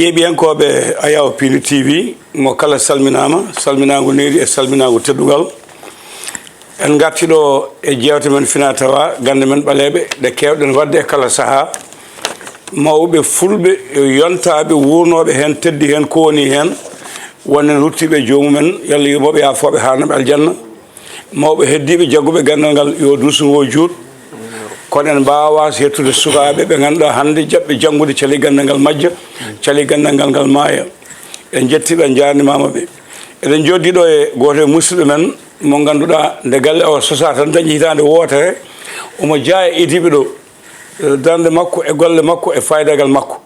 yeeɓiyankoɓe Ayaw Pili TV mo kala salminama salminago needi e salminago teddugal en gartiɗo e jewte men fina tawa gande men ɓaleɓe ɗe kewɗen wadde e kala saaha mawɓe fulɓe yontaɓe wurnoɓe hen teddi hen ko woni hen wonnen ruttiɓe jomumen yalla yumoɓe yafoɓe harnaɓe aljanna mawɓe heddiɓe jagguɓe gandal ngal yo dusugo juut kono en mbawa hettude sukaɓe ɓe ganduɗa hande jaɓɓe janggude caali gandal ngal majja caali gandal ngal maaya en jettiɓe en jarnimamaɓe eɗen joddiɗo e goto e musidɓe men mo ganduɗa nde galle o sosa tan dañi hitande wootere omo jaa e idiɓe ɗo darde makko e golle makko e faydagal makko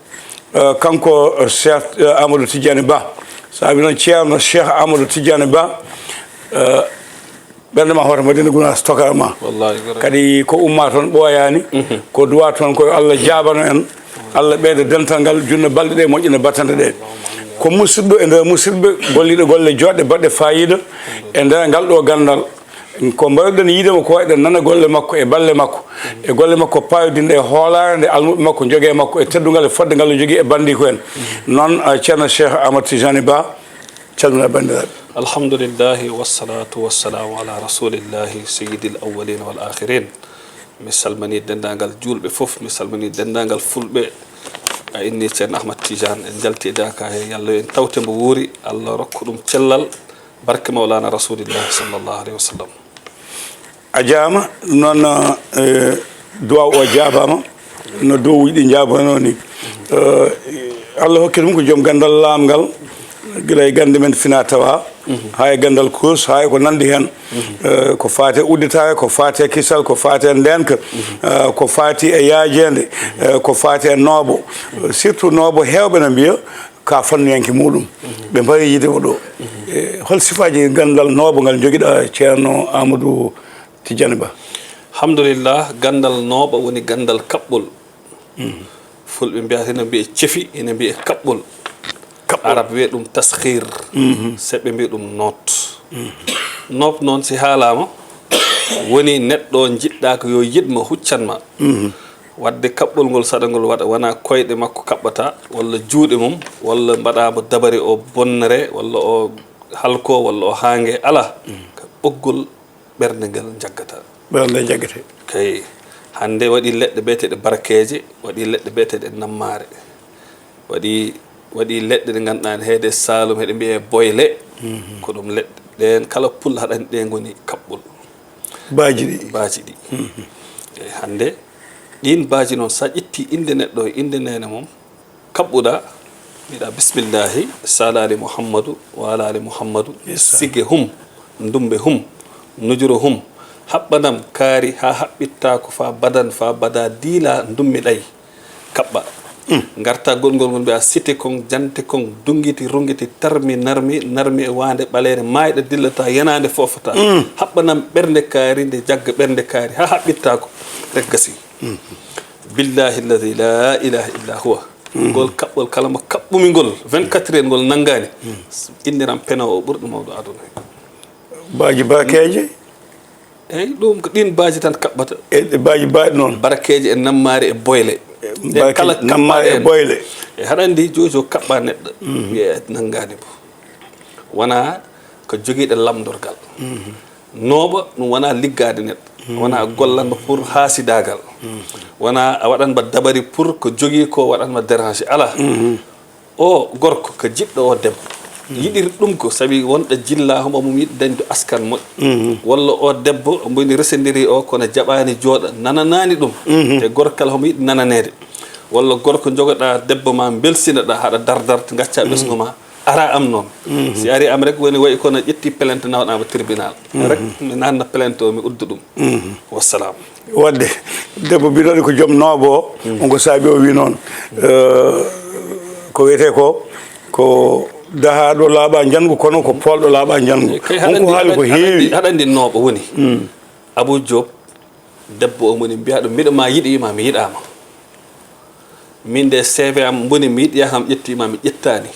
kanko Cheikh Amadou Tidiane Ba saabi noon ceerno Cheikh Amadou Tidiane Ba ɓernde ma hoto madina guna stoka ma kadi ko umma toon ɓooyani ko duwa toon koye Allah jabano en Allah ɓeyda dental ngal junno balɗe ɗe moƴƴina battande ɗe ko musidɗo e nder musidɓe golliɗo golle joɗɗe baɗɗe fayida e nder ngal ɗo gandal ko mbawɗen yiidemo ko eɗen nana golle makko e balle makko e golle makko payodinde e hoolare nde almuɓe makko jogui makko e teddugal e fodde ngal o jogui e bandi ko en noon ceerno Cheikh Amadou Tidiane Ba calmina bandiraɓe alhamdulillahi wassalatu wassalamu ala rasulillahi sayyidil awwalin wal akhirin mi salmini dendagal julɓe foof mi salmini dendagal fulɓe a inni ceerno Ahmad Tidiane en jaltidaka he yallah en tawte mbo wuuri Allah rokku ɗum cellal barke mawlana rasulillahi sallllahu alayhi wa sallam a jaama noon duwaw o jaabama no dow yiɗi jaabano ni Allah hokki ɗum ko joom gandal laamgal guila e gande men fina tawa ha e gandal course ha e ko nandi hen ko faate udditare ko faate kisal ko faate ndenka ko faati e yaajede ko faate e noobo surtout noobo hewɓe no mbiya ka fannuyanke muɗum ɓe mbari yidemo ɗo hol sifaji gandal noobo ngal joguiɗa ceerno Amadou Tidiane Ba alhamdulillah gandal nooɓo woni gandal kaɓɓol fulɓe mbiyata ene mbiye ceefi ene mbiye kaɓɓol arab wiye ɗum taskhir seɓɓe mbiya ɗum noot noot noon si haalama woni neɗɗo jiɗɗa ko yo yidma huccanma wadde kaɓɓol ngol saɗa ngol waɗa wona koyɗe makko kaɓɓata walla juuɗe mum walla mbaɗamo dabari o bonnere walla o halko walla o haange ala ko ɓoggol ɓernde ngel jaggata ɓernde jaggate kay hande waɗi leɗɗe biyeteɗe barkeje waɗi leɗɗe biyeteɗe nammare waɗi leɗɗe ɗe ganduɗa heede salum heɗe mbiye boyle ko ɗum leɗɗe ɗen kala pulla haɗani ɗe goni kaɓɓol baaji ɗi eyyi hande ɗin baaji noon sa ƴetti inde neɗɗo e inde nene mum kaɓɓuɗa mbiɗa bisimillahi salali mouhammadou wa ala ali mouhammadou sige hum ndumbe hum nujuro hum haɓɓanam kaari ha haɓɓitta ko fa badan fa bada diila ndummi ɗay kaɓɓa garta golngol ngol mbiya cité kon jante kon dungiti rungiti tarmi narmi e wande ɓalere mayɗo dillata yanade fofata haɓɓanam ɓernde kaari nde jagga ɓernde kaari ha haɓɓitta ko reggasi billahi alladi la ilaha illa huwa ngol kaɓɓol kala mo kaɓɓumi ngol 24 heures ngol nanggani indiram pena o ɓurɗo mawɗo aduna baaji barakeje eyyi ɗum ko ɗin baaji tan kaɓɓata e baaji baaɗi noon barakeje e nammari e boyle kala nammari e boyle e haɗa andi jojo kaɓɓa neɗɗo wiye nanggani bo wona ko joguiɗo lamdorgal nooɓa ɗum wona liggade neɗɗo wona gollanmo pour haasidagal wona a waɗanmo dabari pour ko jogui ko waɗanmo déranger ala o gorko ko jiɗɗo o debbo yiɗiri ɗum ko saabi wonɗo jilla homo mum yiɗi dañde askan moƴƴo walla o debbo mboni resendiri o kono jaɓani jooɗa nananani ɗum te gorkal homo yiɗi nananede walla gorko jogoɗa debbo ma belsinaɗa haɗa dardarte gacca ɓesgu ma ara am noon si ari am rek woni wayi kono ƴetti plainte nawɗama tribunal rek mi nanna plainte o mi udda ɗum wassalam wadde debbo mbiɗoɗe ko joom noobo o onko saabi o wi noon ko wiyete ko dahaɗo laaɓa jangu kono ko polɗo laaɓa jangu onko haali ko heewi haɗa andi nooɓo woni Abou Diop debbo o moni mbiya ɗum mbiɗa ma yiɗima mi yiɗama min de CV am boni mi yiɗiya kam ƴettima mi ƴettani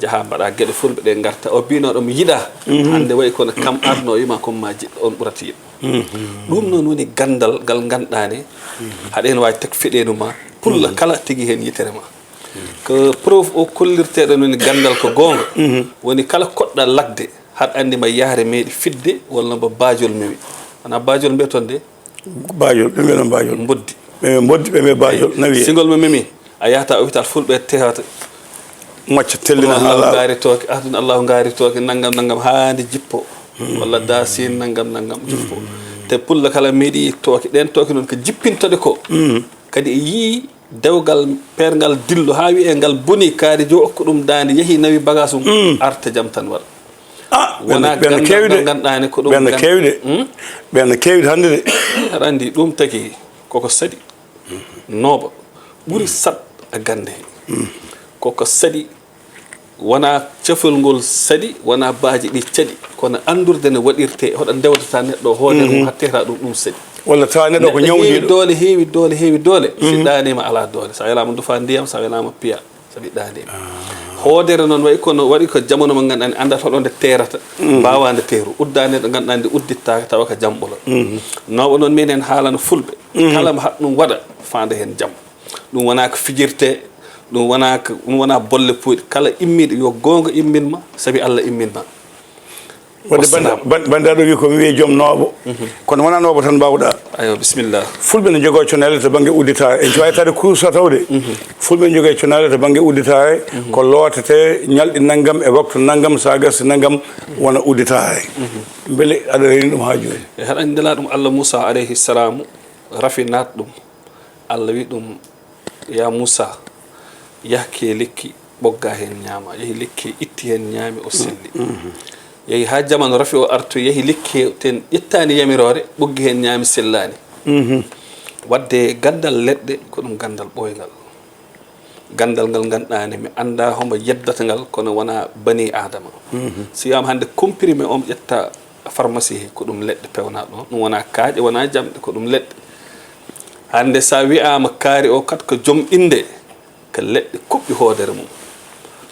jaaha mbaɗa gueɗe fulɓe ɗe garta o mbinoɗo mi yiɗa hande wayi kono kam arno wima comme ma jiɗɗo on ɓurata yiɗ ɗum noon woni gandal ngal ganduɗani haɗen wawi tek feɗenuma pulla kala tigui hen yitere ma ko preuve o kollirteɗo woni gandal ko gonga woni kala koɗɗa lagde haɗa andi ma yaare meeɗi fidde walla mbo bajol mewi wona bajol mbiyaton de bajol ɓe mbiyano bajol boddi ɓe boddi ɓe mbiya bajol nawi sigol mo memi a yahata hôpital fulɓe tehata macca tellina allahu gaari tooke aduna allahu gaari tooke naggam haandi jippo walla dasin naggam jippo te pulla kala meeɗi tooke ɗen tooke noon ko jippintode ko kadi e yii dewgal pergal dillo ha wiye ngal boni kaari jo okko ɗum dande yeehi nawi bagage um arte jaam tan waɗa wona gandal ganduɗani ko ɗum ɓenne kewde hannde de aɗa andi ɗum tagi koko saɗi nooba ɓuuri sat a gande koko saɗi wona cefol ngol saɗi wona baaji ɗi caɗi kono andurde ne waɗirte hoɗo ndewdata neɗɗo hoodere mum hatteta ɗum saɗi walla tawa neɗɗo ko ñawdiɗo heewi doole si ɗanima ala doole sa welama dufa ndiyam sa welama piya so ɓiɗɗanima hoodere noon waɗi ko jamono mo ganduɗa ni andata hoɗo nde terata mbawande teeru uddane ɗo ganduɗa nde uddittaka tawa ko jamɓolo nawɓe noon min hen haalano fulɓe kala mo haɗ ɗum waɗa fanda hen jaam ɗum wona ko fijirte ɗum wona bolle puyɗe kala immiɗo yo gonga imminma saabi Allah imminma wadde bandaɗo wi komi wiye joom nooɓo kono wona nooɓo tan mbawɗa ayo bisimillah fulɓe ne jogoo conele to banggue udditare en wawi tawde kursa tawde fulɓe ne jogui conele to banggue udditare ko lootete ñalɗi naggam e waktu naggam sa gasi naggam wona udditare beele aɗa reeni ɗum ha joni e haɗa ndela ɗum Allah Moussa alayhi salamu rafi nat ɗum Allah wi ɗum ya Moussa yahke lekki ɓogga hen ñaama yeehi lekki itti hen ñaami o selli yeehi ha jamanu rafi o artu yeehi lekki ten ƴettani yamirore ɓoggi hen ñaami sellani wadde gandal leɗɗe ko ɗum gandal ɓoyngal gandal ngal ganduɗani mi anda homo yeddata ngal kono wona bani adama so wiyama hande comprimé on ƴetta pharmacie ko ɗum leɗɗe pewna ɗon ɗum wona kaaƴe wona jamɗe ko ɗum leɗɗe hande sa wiyama kaari o kat ko joom inde ko leɗɗe kuɓɓi hoodere mum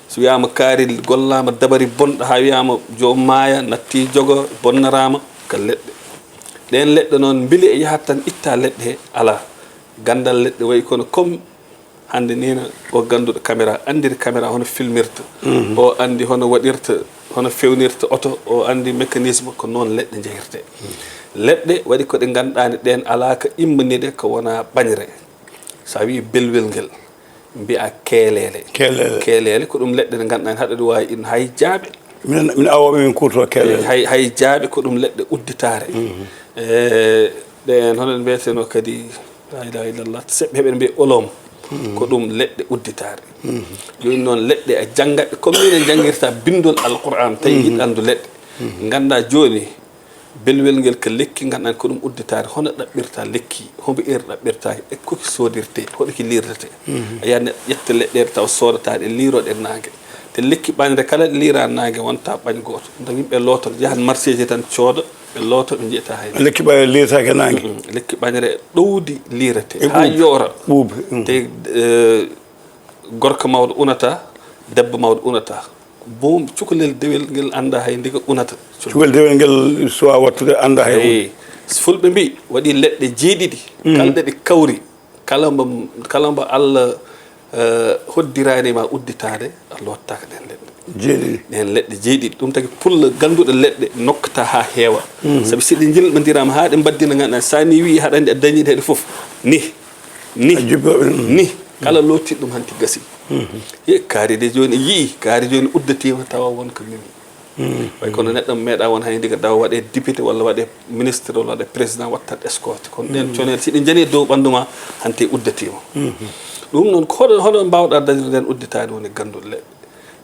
so wiyama kaari gollama dabari bonɗo ha wiyama jo maaya natti jogo bonnarama ko leɗɗe ɗen leɗɗe noon beeli e yahat tan itta leɗɗe he ala gandal leɗɗe wayi kono comme hande nina o ganduɗo caméra andiri caméra hono filmirta o andi hono waɗirta hono fewnirta auto o andi mécanisme ko noon leɗɗe jehirte leɗɗe waɗi koɗe ganduɗani ɗen ala ko immaniɗe ko wona ɓañre sa wi belwel ngel mbiya keelele ko ɗum leɗɗe ɗe ganduɗani haɗa ɗum wawi in hay jaaɓe min awoɓe min kuuto keelele hay jaaɓe ko ɗum leɗɗe udditare ɗen hono ɗe mbiyeteno kadi la ilaha illallah seɓɓe heɓe mbiya olom ko ɗum leɗɗe udditare joni noon leɗɗe a janggaɓe comme ni en jangguirta bindol alquran tawi yiɗ andu leɗɗe ganda joni belwel ngel ko lekki ganduɗa ko ɗum udditare hono ɗaɓɓirta lekki hombo heure ɗaɓɓirta e koki sodirte hoɗo ki lirdete a yiya neɗɗo ƴetta leɗɗere taw sodataɗe liroɗe nangue te lekki ɓañre kala ɗe lira nangue wonta ɓañ goto donc yimɓe loototo yahan marché ji tan cooda ɓe looto ɓe jiyata hay lekki ɓañre liratake nangue lekki ɓañre ɗowdi lirete ha yoora ɓuuɓe te gorko mawɗo unata debbo mawɗo unata boom cukalel dewel ngel anda hay ndiga unata cukalel dewel ngel sowa wattude anda hay fulɓe mbi waɗi leɗɗe jeeɗiɗi kala ɗe kawri kala mbo Allah hoddiranima udditade Allah wattaka ɗen leɗɗe jeeɗiɗi ɗen leɗɗe jeeɗiɗi ɗum tagi pulla ganduɗo leɗɗe nokkata ha heewa saabi siɗe jilɓodirama ha ɗe mbaddina ganduɗa sani wi haɗa andi a dañiɗe heɗe foof ni kala lottiɗ ɗum hanti gasi kaari de joni yii kaari joni uddatima tawa wonko mimi way kono neɗɗo meeɗa won hay ndiga dawa waɗe député walla waɗe ministre walla waɗe président wattat escorte kono ɗen conel siɗe jani dow ɓanduma hante uddatima ɗum noon hoɗo mbawɗa dañde nden udditade woni ganduɗo leɗɗe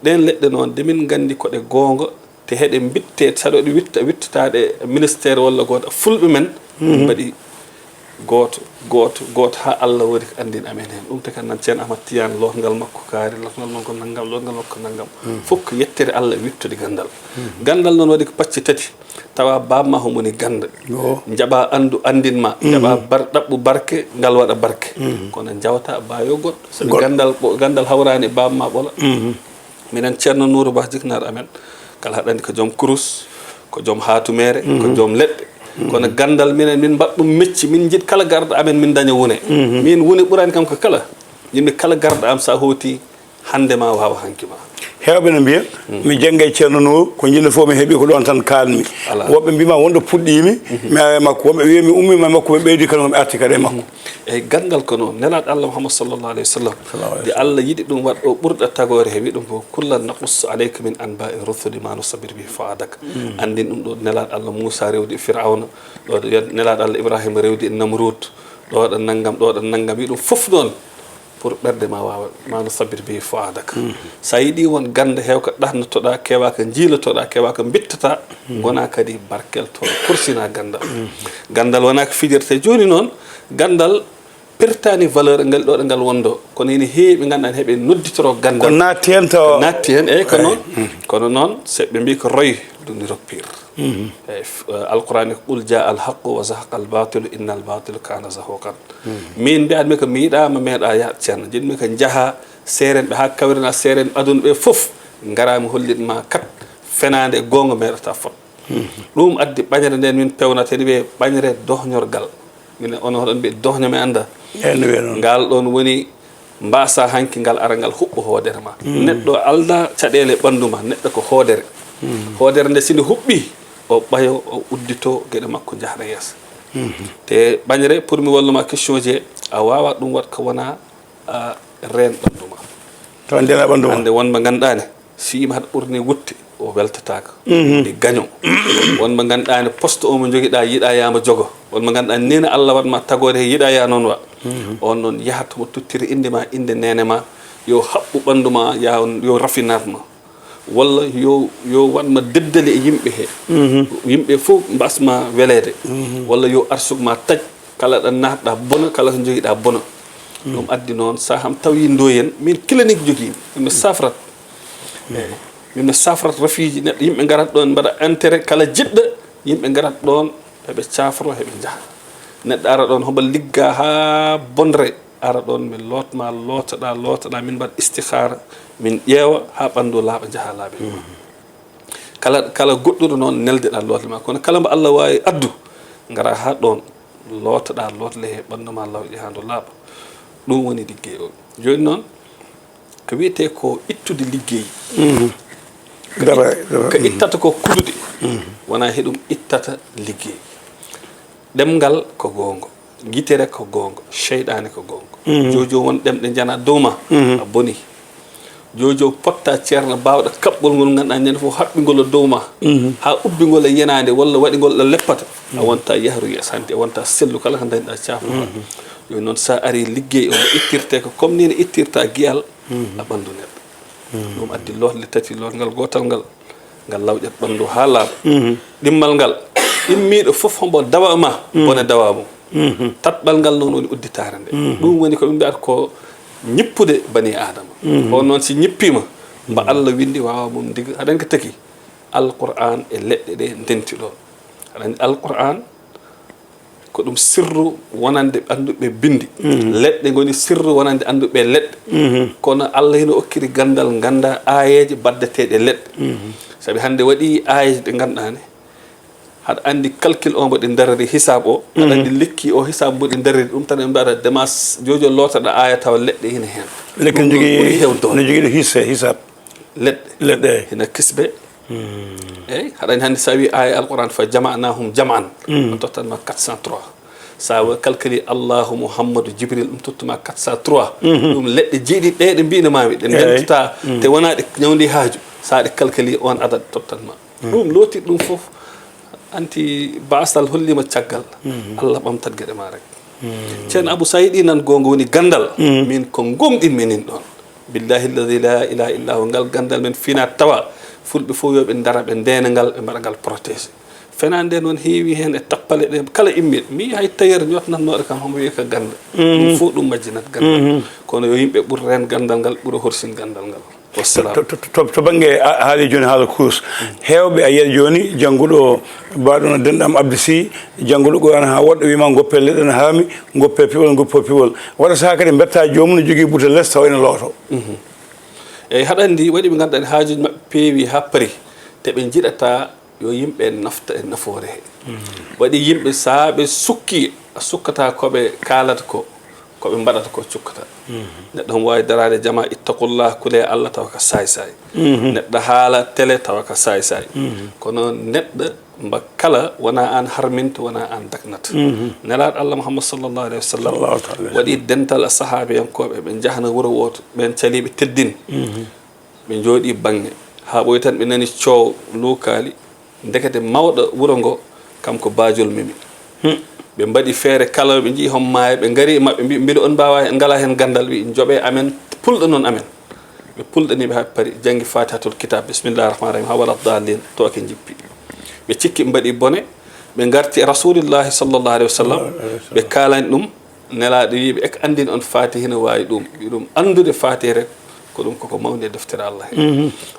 ɗen leɗɗe noon de min gandi koɗe gonga te heɗe bitte saɗa ɗe wittataɗe ministére walla goto fulɓe men mbaɗi goto ha Allah wari andin amen hen ɗum te kan nan ceen Ahmad Tidiane lotgal makko kaari lotgal makko naggam lotgal makko naggam fof ko yettere Allah wittude gandal gandal noon waɗi ko pacci tati tawa bamma homoni ganda jaɓa andu andinma jaɓa ɗaɓɓu barke ngal waɗa barke kono jawta bayo goɗɗo sabi gandal hawrani bamma ɓola minen ceerno Nourou Ba jiknaɗo amen kala haɗandi ko joom kurus ko joom hatumere ko joom leɗɗe kono gandal minen min mbaɗɗum mecci min jiid kala garɗo amen min daña wone min woni ɓurani kam ko kala yimɓe kala garɗo am sa hooti hande ma wawa hanki ma hewɓe no mbiya mi jangga e ceerno Nour ko jinno fof mi heeɓi ko ɗon tan kalmi woɓɓe mbima wonɗo puɗɗimi mi awe makko woɓɓe wiya mi ummima e makko ɓe ɓeydi kadi mi arti kadi e makko eyyi gandal ko noon nelaɗo Allah Muhammad sallallahu alayhi wa sallam de Allah yiɗi ɗum waɗ ɗo ɓurɗa tagore he wi ɗum ko kullan naqussu alayka min anba'i rusuli ma nusabbiru bihi fu'adak andin ɗum ɗo nelaɗo Allah Moussa rewdi Firawna ɗo nelaɗo Allah Ibrahima rewdi e Namrud ɗo ɗo naggam wi ɗum fof noon pour ɓerde ma wawa ma nusabbir bihi fu'adak sa yiɗi won ganda heew ko ɗahnotoɗa kewa ko jiilotoɗa kewa ko bittata gona kadi barkelto kursina gandal gandal wona ko fijirte joni noon gandal pertani valeur ngal ɗo ngal wondo kono ene heeɓi ganduɗa heeɓe nodditoro gandal ko natti hen taw natti hen eyyi ko noon kono noon seɓe mbi ko roy ɗum roppir eyyi alqur'an ko qul jaa alhaqu wa zahaqa albatilu inna albatilu kana zahuqan min mbiyanmi ko mi yiɗama meeɗa yaad ceerno jiɗmi ko jaaha serenɓe ha kawrina serenɓe aduna ɓe foof garami hollitma kat fenade e gonga meeɗata fot ɗum addi ɓañere nden min pewnata ene wiye ɓañere dohñorgal mine ono hoɗon mbiye dohño mi anda ngal ɗon woni mbasa hanki ngal ara ngal huɓɓo hoodere ma neɗɗo alda caɗele ɓandu ma neɗɗo ko hoodere hoodere nde sinde huɓɓi o ɓayo o uddito gueɗe makko jahra yeeso te ɓañere pour mi walluma question je a wawa ɗum wat ko wona reen ɓandu ma taw ndena ɓandu ma hande wonɓe ganduɗani si yima haɗa ɓurni wutte o weltataka ɗi gaño wonɓe ganduɗani poste o mo joguiɗa yiiɗa yama jogo wonɓe ganduɗa nena Allah waɗma tagore he yiiɗa ya noon wa on noon yahat mo tuttiri inde ma inde nene ma yo haɓɓu ɓandu ma yo rafinatma walla yo waɗma deddali e yimɓe he yimɓe fof mbasma welede walla yo arsugma taj kala ɗo natɗa bona kala ko joguiɗa bona ɗum addi noon sa ham tawi ndoyen min clinique jogui mi safrat min safrat rafiji neɗɗo yimɓe garat ɗon mbaɗa intérêt kala jiɗɗo yimɓe garat ɗon heɓe cafro heɓe jaaha neɗɗo ara ɗon homo ligga ha bonre ara ɗon min lotma lotoɗa min mbaɗa istikhara min ƴeewa ha ɓandu laaɓa jaaha laaɓe kala goɗɗuɗo noon neldeɗa lotle ma kono kala mbo Allah wawi addu gara ha ɗon lotoɗa lotle he ɓandu ma law ƴeehado laaɓa ɗum woni liggey o joni noon ko wiyete ko ittude liggey ko ittata ko kuluɗe wona heɗum ittata liggey ɗemgal ko gonga guitere ko gonga cheyɗane ko gonga jojo won ɗemɗe jana dow ma a boni jojo potta ceerno bawɗo kaɓɓol ngol ganduɗa ñande fof haɓɓigol dow ma ha ubbigol e yenade walla waɗigol ɗo leppata a wonta yahru yeeso hanti a wonta sellu kala ko dañɗa cafo joni noon sa ari liggey o ittirte ko comme ni ne ittirta guiyal a ɓandu neɗɗo ɗum addi lotle tati lotgal gotal ngal lawƴat ɓandu ha laaɓa ɗimmal ngal immiɗo fof hombo dawa ma bone dawa mum tatɓal ngal noon woni udditare nde ɗum woni ko ɓe mbiyata ko ñippude bani adama on noon si ñippima mba Allah windi wawa mum diga aɗan ko taki alquran e leɗɗe ɗe ndenti ɗon aɗa alquran ko ɗum sirru wonande anduɓe bindi leɗɗe goni sirru wonande anduɓe leɗɗe kono Allah hino okkiri gandal ganda ayeje baddateɗe leɗɗe saabi hande waɗi ayeje ɗe ganduɗani haɗa andi calcul o mboɗi darari hisab o aɗa andi lekki o hisab mboɗi darari ɗum tan ɓe mbaɗa demas jojo lotaɗa aya tawa leɗɗe hina hen lekki ne jogui hisab leɗɗe hina kisɓe eyyi haɗani hande sa wi aya alquran fa jama'nahum jam'an on tottanma 403 sa calculi Allahu Muhammadu Jibril ɗum tottuma 403 ɗum leɗɗe jeeɗiɗ ɗe ɗe mbinamami ɗe ndentata te wona ɗe ñawdi haaju sa ɗe calculi on adad tottanma ɗum looti ɗum foof anti basal hollima caggal Allah ɓamtat gueɗe ma rek ceerno Abou sa yiɗi nan gonga woni gandal min ko gomɗin minin ɗon billahi alladi la ilaha illa hu ngal gandal men fina tawa fulɓe fof yoɓe dara ɓe ndena ngal ɓe mbaɗa ngal protégé fenande noon heewi hen e tappale ɗe kala immiɗe mi hay tailleur ñotnatnoɗo kam homo wiya ko ganda ɗum fof ɗum majjinat gandal kono yo yimɓe ɓuura ren gandal ngal ɓuura horsin gandal ngal wassalam to banggue haali joni haala course hewɓe a yiyat joni jangguɗo mbaɗono denɗam Abdou Sy jangguɗo goyan ha woɗɗo wima goppe leɗɗe ne haami goppe piwol goppo piwol waɗa saka kadi betta jomum ne jogui buuta less taw ene looto eyyi haɗa andi waɗi ɓe ganduɗa haajuji mabɓe peewi ha paari te ɓe jiɗata yo yimɓe nafta e nafoore he waɗi yimɓe sa ɓe sukki a sukkata koɓe kalata ko ko ɓe mbaɗata ko cukkata neɗɗo homo wawi darade jama ittaqullah kule Allah tawa ka say neɗɗo haala télé tawa ka say kono neɗɗo mba kala wona an harminta wona an daknata nelaɗo Allah Muhammad sallallahu alayhi wa sallam waɗi dental a sahabiyankoɓe ɓe jahna wuuro woto ɓen caliɓe teddin ɓe jooɗi bange ha ɓoyi tan ɓe nani coow luukali ndekete mawɗo wuuro ngo kanko bajol mimi ɓe mbaɗi feere kala ɓe jii hon maaya ɓe ngari e maɓɓe mbi mbiɗa on mbawa ngala hen gandal wi jooɓe amen pulɗo noon amen ɓe pulɗaniɓe ha paari janggi fatihatul kitab bisimillahi rahmani rahim ha wala dalin to ake jippi ɓe cikki ɓe mbaɗi bone ɓe garti e rasulillahi sallllahu alayhi wa sallam ɓe kalani ɗum nelaɗo wiɓe ek andini on fatiha hina wawi ɗum wi ɗum andude fatiha rek ko ɗum koko mawni e deftere Allah he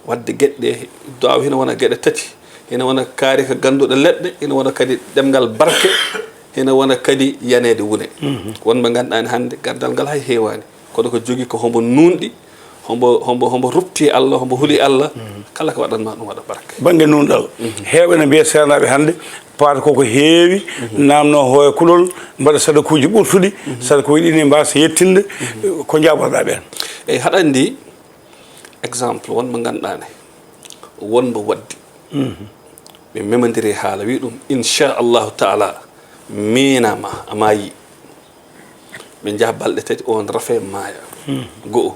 wadde gueɗɗe duwaw hina wona gueɗe tati hina wona kaari ko ganduɗo leɗɗe hina wona kadi ɗemgal barke hina wona kadi yanede wune wonɓe ganduɗani hande gardal ngal hay hewani kono ko jogui ko hombo nunɗi hombo rupti Allah hombo huuli Allah kala ko waɗanma ɗum waɗa barke banggue nunɗal heewɓe ne mbiya sernaɓe hande paata koko heewi namno hooye kulol mbaɗa sadakuji ɓurtuɗi sadakuji ɗini mbasa yettinde ko jaɓorɗa ɓen eyyi haɗa andi exemple wonɓe ganduɗani wonɓe waddi ɓe memodiri haala wi ɗum inchallahu taala minama a maayi ɓe jaaha balɗe tati on rafe maaya go'o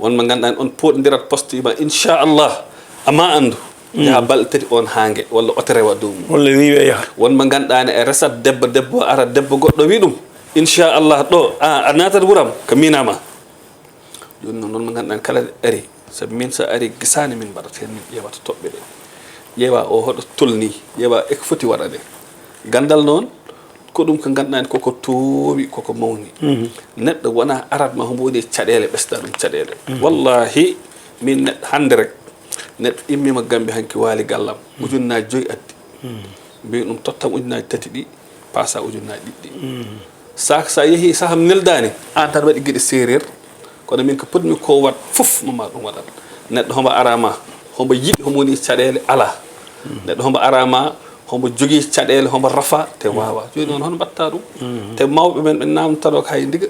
wonɓe ganduɗani on poɗodirat poste ima inchallah ama andu jaaha balɗe tati on hangue walla oto rewa dow mum walla riwe yaaha wonɓe ganduɗani e resat debbo ara debbo goɗɗo wi ɗum inchallah ɗo a natat wuuram ko minama joni noon ɓe ganduɗani kala ari sabi min sa ari guisani min mbaɗata hen min ƴewata toɓɓe ɗe ƴeewa o hoɗo tolni ƴeewa eko foti waɗade gandal noon ko ɗum ko ganduɗani koko toowi koko mawni neɗɗo wona aratma hombo woni caɗele ɓesda ɗum caɗele wallahi min neɗɗo hande rek neɗɗo immima Gambie hanki waali gallam ujunnaji 5 addi mbi ɗum tottam ujunnaji 3 ɗi passa ujunnaji 1 ɗi sa yeehi saham neldani an tan waɗi gueɗe séréer kono min ko podmi ko wat fof mama ɗum waɗat neɗɗo hombo arama hombo yiɗi hombo woni caɗele ala neɗɗo hombo arama hombo jogui caɗele hombo rafa te wawa joni noon hono mbatta ɗum te mawɓe men ɓe namtano ko hay ndiga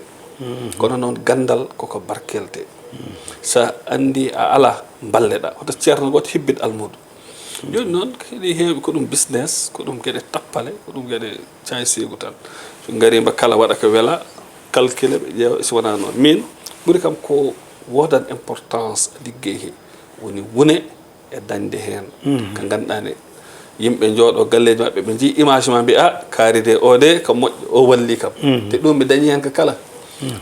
kono noon gandal koko barkelte sa andi a ala balleɗa hoto ceerno goto hibbit almudo joni noon heeɗi heewi ko ɗum business ko ɗum gueɗe tappale ko ɗum gueɗe caynsigu tan so garima kala waɗa ko weela calcule ɓe ƴeewa so wona noon min ɓuuri kam ko wodan importance liggey he woni wune e dañde hen ko ganduɗani yimɓe jooɗo galleji mabɓe ɓe jii image ma mbi a kaari de o de ko moƴƴo o walli kam te ɗum mi dañi hen ko kala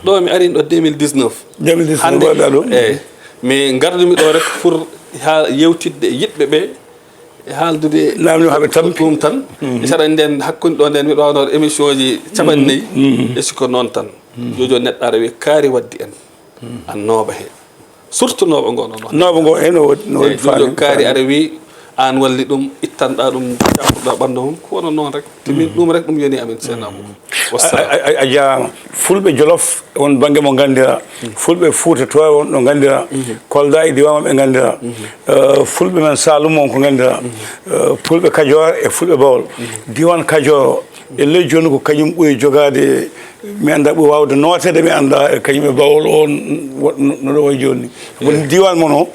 ɗo mi arini ɗo 2019 hande eyyi mi gardumi ɗo rek pour yewtidde e yiɗɓe ɓe e haaldude namni haɓe tampi ɗum tan e saɗa nden hakkude ɗo nden miɗo wawno émission ji caɓannayyi e siko noon tan jojo neɗɗo aɗa wiya kaari waddi en an nooɓa he surtout nooɓa ngo noon nooɓa ngo he no waɗi jojo kaari aɗa wi an walli ɗum ittanɗa ɗum cappurɗa ɓandu mum ko wono noon rek timi ɗum rek ɗum yoni amin seena mum a jarama fulɓe Jolof won banggue mo gandira fulɓe Fouta to won ɗo gandira Kolda e diwan ɓe gandira fulɓe men Saloum on ko gandira fulɓe Kajoor e fulɓe Bawol diwan Kajoor e ley joni ko kañum ɓuuri jogade mi anda ɓuuri wawde notede mi anda e kañum e Bawol on no ɗo way joni woni diwan mon o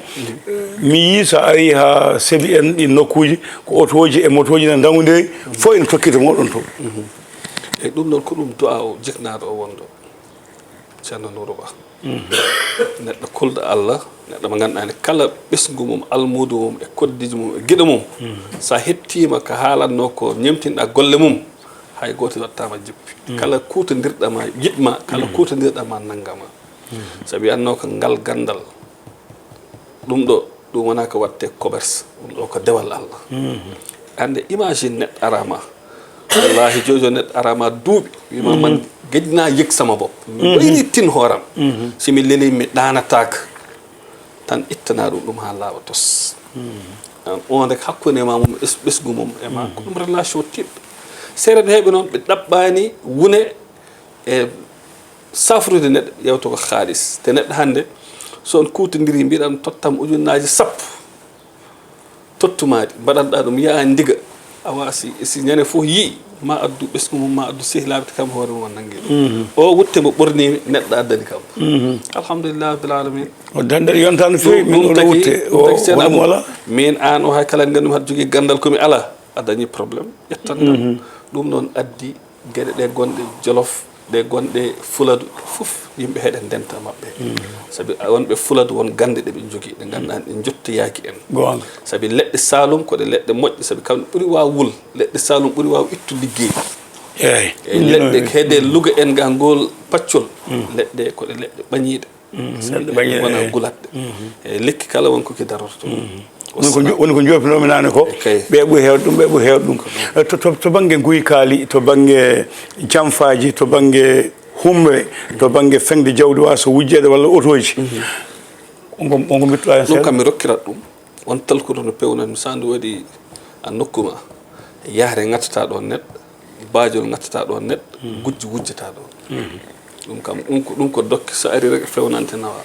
mi yi so ari ha seeɓi en ɗi nokkuji ko otoji e motoji ne dangudiri fof ene tokkita moɗon to eyyi ɗum noon ko ɗum du'a o jiknaɗo o wonɗo ceerno Nourou Ba neɗɗo kulɗo Allah neɗɗo mo ganduɗani kala ɓesgu mum almudu mum e koddiji mum e guiɗo mum sa hettima ko haalanno ko ñemtinɗa golle mum hay goto wattama jippi kala kutodirɗama yiɗma kala kutodirɗama naggama saabi anno ko ngal gandal ɗum ɗo ɗum wona ko watte commerce ɗum ɗo ko dewal Allah ande imagine neɗɗo arama wallahi jojo neɗɗo arama duuɓi wima man gueƴna yek sama bopp ɓayni tin hooram simi leeli mi ɗanataka tan ittana ɗum ha laaɓa tos on rek hakkude ma mum ɓesgu mum e ma ko ɗum relation tiɗɗo seeɗa heeɓe noon ɓe ɗaɓɓani wune e safrude neɗɗo yewta ko haalis te neɗɗo hande so on kutodiri mbiɗan tottam ujunnaji 10 tottumaɗi mbaɗanɗa ɗum yaa ndiga awa si ñane fof yi ma addu ɓesgu mum ma addu sehlaaɓe kam hoore mum nangi o wutte mo ɓornimi neɗɗo addani kam alhamdulillah rabbil alamin o dandal yontano fewi min o wutte o wala min an o hay kala ngandum haɗa jogui gandal komi ala a dañi probléme ƴettan kam ɗum noon addi gueɗe ɗe gonɗe Jolof ɗe gonɗe Fuladu fof yimɓe heɗe ndenta mabɓe saabi wonɓe Fuladu won gande ɗeɓe jogui ɗe ganduɗa ɗe jottoyaki en gonga saabi leɗɗe Salum koɗe leɗɗe moƴƴe saabi kamɓe ɓuuri waw wul leɗɗe Salum ɓuuri waw ittu liggey eyyi leɗɗe heede Louga en ga ngol paccol leɗɗe koɗe leɗɗe ɓañiɗe wona gulatɗe eyyi lekki kala wonko ki darorto woni ko jopinomi nane ko ɓe ɓuuri hewde ɗum ɓe ɓuuri hewde ɗum to banggue guykaali to banggue jamfaji to banggue humre to banggue fengde jawdi waso wujjede walla otoji onko bittuɗa hen ɗum kam mi rokkirat ɗum on talkuto no pewnan mi sandu waɗi a nokkuma yahre gattata ɗon neɗɗo baajol gattata ɗon neɗɗo gujjo wujjata ɗon ɗum kam ɗum ko dokki so ari rek fewnante nawa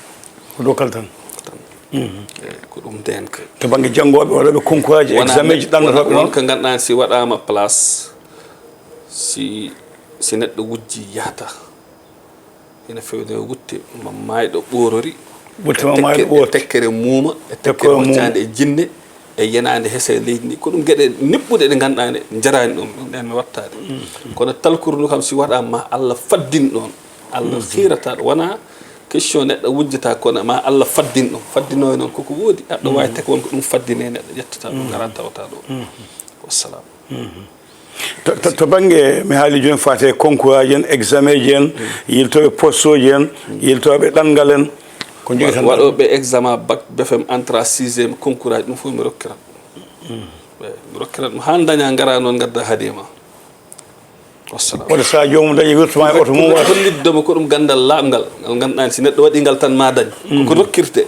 ko dokkal tan ko ɗum denka to banggue janggoɓe waɗoɓe concours ji examen ji ɗannotoɓe noon ko ganduɗa si waɗama place si neɗɗo wujji yahata ene fewne wutte ma mayɗo ɓorori wuttema mayɗo ɓooti tekkere muuma e tekkere waccande e jinne e yenade heese leydi ndi ko ɗum gueɗe neɓɓuɗe ɗe ganduɗa ne jarani ɗum ɗen mi wattade kono talkuru ndu kam si waɗama Allah faddin ɗon Allah hirata ɗo wona question neɗɗo wujjata kono ma Allah faddin ɗum faddinoy noon koko woodi aɗɗo wawi tek wonko ɗum faddine neɗɗo ƴettata ɗum gara tawata ɗo wassalam to banggue mi haali joni fate concours aji en examen ji en yiltoɓe poste oji en yiltoɓe ɗanngal en ko jogui tan waɗoɓe examen bac BFM entrée 6e concours aji ɗum fof mi rokkirat mi rokkirat ɗum han daña gara noon gadda haadima wassalam oɗo sa jomum dañi wirtuma e oto mum waɗa holliddoma ko ɗum gandal laaɓngal ngal ganduɗani si neɗɗo waɗi ngal tan ma dañ ko rokkirte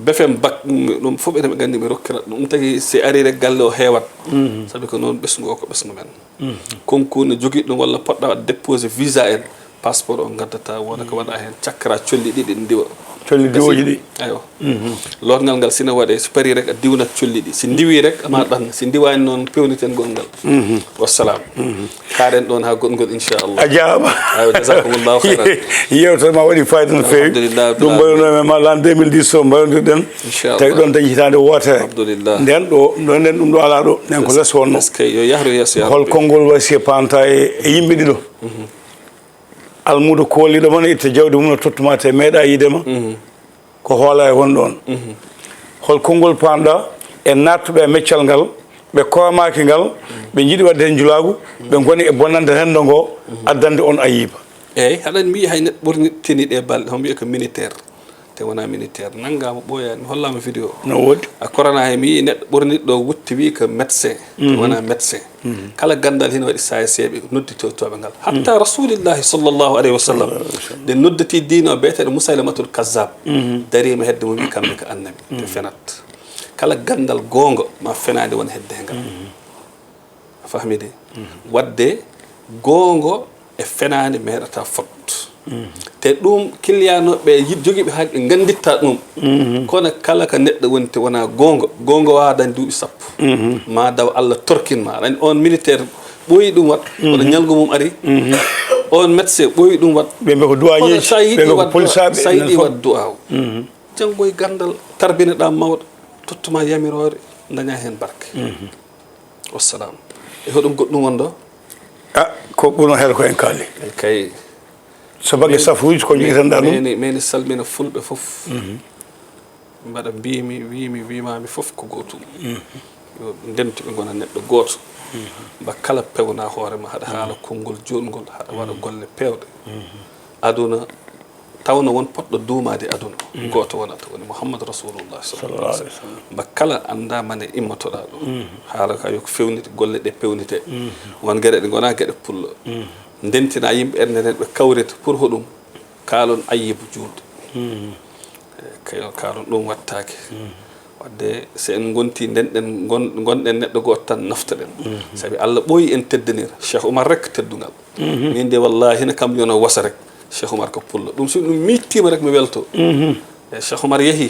BFM bac ɗum fof eɗen ɓe gandi mi rokkirat ɗum tagui si ari rek galle o heewat saabi ko noon ɓesgu o ko ɓesgu men concours ne jogui ɗum walla poɗɗa waɗ déposé visa en passeport o gaddata wona ko waɗa hen cakkara colli ɗiɗi ɗi diwa colli diwoji ɗi ayo lotgal ngal sina waɗe so paari rek a diwnat colli ɗi si diwi rek ma ɗan si diwani noon pewniten gongal wassalam karen ɗon ha goɗgol inchallah a jaama ayo jasakumullahu khairan yewtere ma waɗi fayida no fewi ɗum mbaynomi ma lan 2010 o mbaynodirɗen tawi ɗon dañi hitande wootere alhamdulillah nden ɗo nden ɗum ɗo ala ɗo nden ko less wonno yo yahru yesso hol konngol wasi panta e yimɓe ɗiɗo almudo kooliɗo mon itta jawdi mum no tottuma te meeɗa yidema ko hoola e won ɗon hol konngol panɗa e nattuɓe e meccal ngal ɓe komaki ngal ɓe jiiɗi wadde hen julagu ɓe goni e bonnande rendo ngo addande on ayiba eyyi haɗani mbi hay neɗɗo ɓurni teniɗe balɗe homo wiya ko militaire te wona militaire nanggama ɓooyani mi hollama vidéo no woodi a corona he mi yi neɗɗo ɓorniɗo wutti wi ko médecin te wona médecin kala gandal hina waɗi sayaseɓe nodditotoɓe ngal hatta rasulillahi sallllahu alayhi wa sallam nde noddati diine o beeteɗo mousaylimatul kazzab darima hedde mo wi kamɓe ko annabi te fenat kala gandal gonga ma fenade wona hedde ngal a fahmi de wadde gongo e fenade meeɗata fot te ɗum killiyanoɓe joguiɓe haqqe ganditta ɗum kono kala ko neɗɗo woni te wona gonga wawa dañ duuɓi sappo ma daw Allah torkinma aɗa on militaire ɓooyi ɗum wat kono ñalgu mum ari on médecin ɓooyi ɗum wat ɓe mbi ko duwañiji sa yiɗi wat duwaw janggoye gandal tarbineɗa mawɗo tottuma yamirore daña hen barke wassalam e hoɗum goɗɗum wonɗo ko ɓurno heeɗa ko en kaali kay so banggue safuji ko jigitanɗa ɗum meni salmina fulɓe foof mbaɗa mbimi wimami foof ko gotum yo ndemtuɓe gona neɗɗo goto mba kala pewna hoorema haɗa haala konngol jolngol haɗa waɗa golle pewɗe aduna tawno won poɗɗo duumade aduna goto wonata woni mouhammadou rasulullah sallallahu alaihi wasallam mba kala anda mane immotoɗa ɗum haala ka yo ko fewnite golle ɗe pewnite won gueɗe ɗe gona gueɗe pullo ndentina yimɓe ɓernde nden ɓe kawrita pour hoɗum kaalon ayyibu julde kaalon ɗum wattake wadde so en gonti ndenɗen gonɗen neɗɗo goto tan naftoɗen saabi Allah ɓooyi en teddanira Cheikh Oumar rek teddugal min de wallahi hina kam yono wasa rek Cheikh Oumar ko pullo ɗum so ɗum mittima rek mi welto e Cheikh Oumar yeehi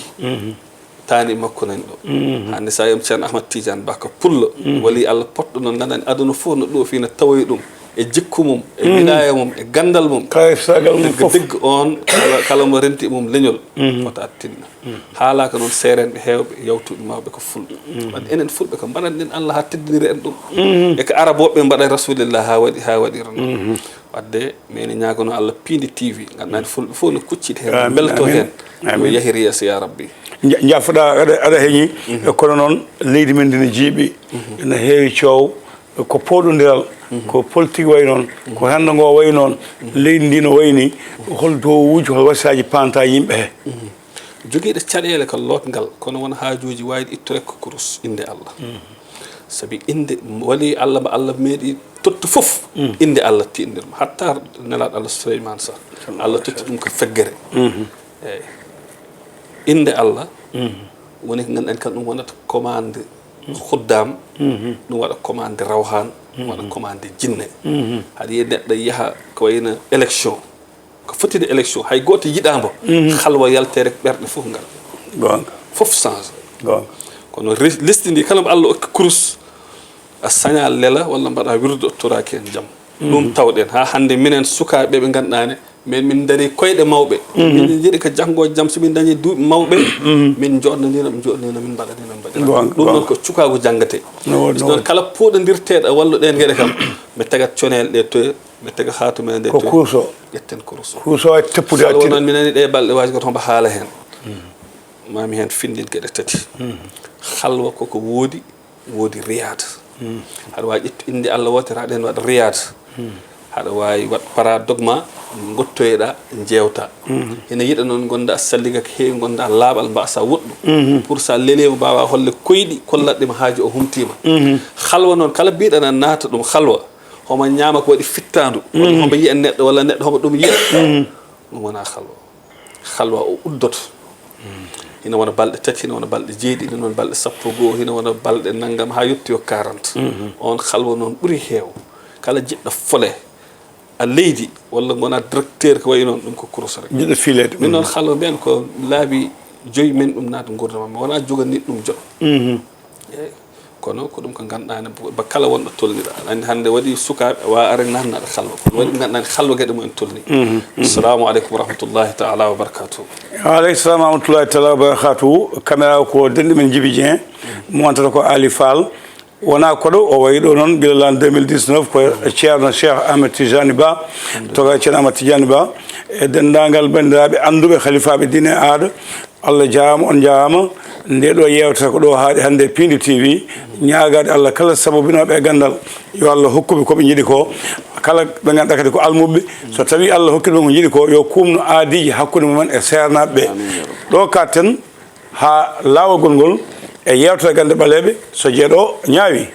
tani makko nan ɗo hande sa yam ceerno Ahmad Tidiane Baka pullo wali Allah potɗo noon gandani aduna fof no ɗo fina tawoy ɗum e jikku mum e wilaya mum e gandal mum sagal mum fof degg on kala mo renti mum leñol fota tinna haalaka noon seerenɓe heewɓe yawtuɓe mawɓe ko fulɓe wadde enen fulɓe ko mbaɗanɗen Allah ha teddiniri en ɗum e ko araboɓe mbaɗa rasulillah ha waɗira noon wadde mini ñagono Allah Pindi TV gandani fulɓe fof no kuccidi hen belto hen yo yahiri yeeso ya rabbi jaffuɗa aɗa heeñi kono noon leydi men ndine jiiɓi ene heewi coow ko poɗodiral ko politique way noon ko hande ngo way noon leydi ndi no wayni hol dowuji hol wasaji panta yimɓe he joguiɗo caɗele ko lotgal kono won haajuji wayde ittore ko kurus inde Allah sabi inde wali Allah mo Allah meeɗi tottu fof inde Allah tindirma hatta nelaɗo Allah Souleymane Sa Allah totti ɗum ko feggere eyyi inde Allah woni ko ganduɗen kan ɗum wonata commande khuddam ɗum waɗa commande rawhan waɗa commande jinne haɗa yiya neɗɗo yaaha ko wayno élection ko fotide élection hay goto yiɗamo halwa yaltere ɓerɗe fof ngal gonga fof change gonga kono liste ndi kala mo Allah okki kurus a saña lela walla mbaɗa wirde ottoraki en jaam ɗum tawɗen ha hande minen sukaɓe ɓe ganduɗani min daari koyɗe mawɓe min jiiɗi ko janggoje jaam somin dañi duuɓi mawɓe min joɗnodina min mbaɗanina mbaɗira ɗum noon ko cukagu janggate ɗon kala poɗodirteɗo walluɗen gueɗe kam mi tagat conele ɗe toye mi taga hatumen nde toye kurso ƴetten kurso kurso e teppude attiɗo noon mi nani ɗe balɗe waji goto hombo haala hen mami hen findin gueɗe tati halwa koko woodi riyade haɗa wawi ƴettu inde Allah wotere haɗen waɗa riyade haɗa wawi wat paradogma gottoyeɗa jewta ene yiɗa noon gonda salliga ko heewi gonda laaɓal mbasa woɗɗu pour sa lelema mbawa holle koyɗi kollatɗema haaji o humtima halwa noon kala mbiɗana naata ɗum halwa homo ñaama ko waɗi fittandu walla homo yiya neɗɗo walla neɗɗo homo ɗum yiya ɗum wona halwa o uddoto hina wona balɗe tati hina wona balɗe jeeɗiɗi hina wona balɗe sappo goho hina wona balɗe naggam ha yetti yo 40 on halwa noon ɓuuri heew kala jiɗɗo fole a leydi walla gona directeur ko wayi noon ɗum ko kurus rek jiɗɗo filede min noon halwa mbiyen ko laabi joyi men ɗum naata gurdama mi wona jogani ɗum jot eyyi kono ko ɗum ko ganduɗani ba kala wonɗo tolniɗa andi hande waɗi sukaɓe wa are nannaɗo halwa kono waɗi ganduɗani halwa gueɗe mumen tolni assalamu aleykum wa rahmatullahi taala wa barakatuhu aleykum salam wa rahmatullahi taala wa barakatuhu caméra ko denɗi men Djiby Dieng montata ko Ali Fall wona koɗo o wayi ɗo noon guila lan 2019 ko ceerno Cheikh Ahmed Tidiane Ba toga ceerno Ahmed Tidiane Ba e dendagal bandiraɓe anduɓe khalifaɓe diine aada Allah jaama on jaama nde ɗo yewtata ko ɗo haaɗi hande Pindi TV ñaagade Allah kala sababinoɓe e gandal yo Allah hokkuɓe koɓe jiiɗi ko kala ɓe ganduɗa kadi ko almuɓe so tawi Allah hokkiɗe ko jiiɗi ko yo kumno aadiji hakkude mumen e sernaɓe ɓe ɗo katten ha lawol ngol e yewtere gande ɓaleɓe so jeeɗo ñaawi